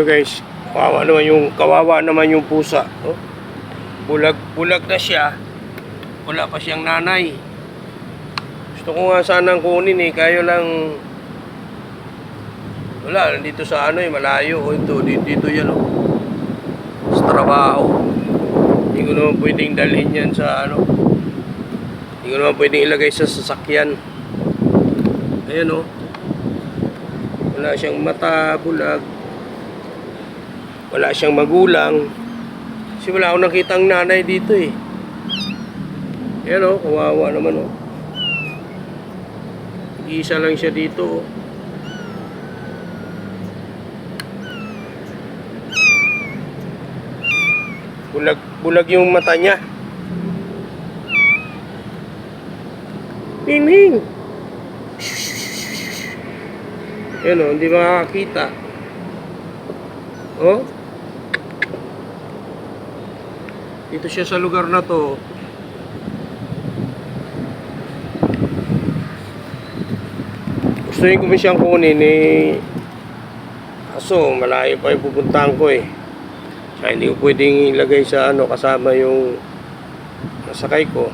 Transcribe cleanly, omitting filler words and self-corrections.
Guys, kawawa naman yung pusa. Oh. Bulag na siya. Wala pa siyang nanay. Gusto ko nga sanang kunin kayo lang wala, dito sa malayo. Dito yan sa trabaho. Hindi ko naman pwedeng dalhin yan sa Hindi ko naman pwedeng ilagay sa sasakyan. Ayan wala siyang mata, bulag. Wala siyang magulang. Kasi wala akong nakitang nanay dito Ayan kawawa naman Isa lang siya dito Bulag yung mata niya. Ming! Ayan hindi makakita. Dito siya sa lugar na to. Gusto ko siyang kunin aso malayo pa yung pupuntahan ko Kaya hindi ko pwedeng ilagay sa kasama yung nasakay ko.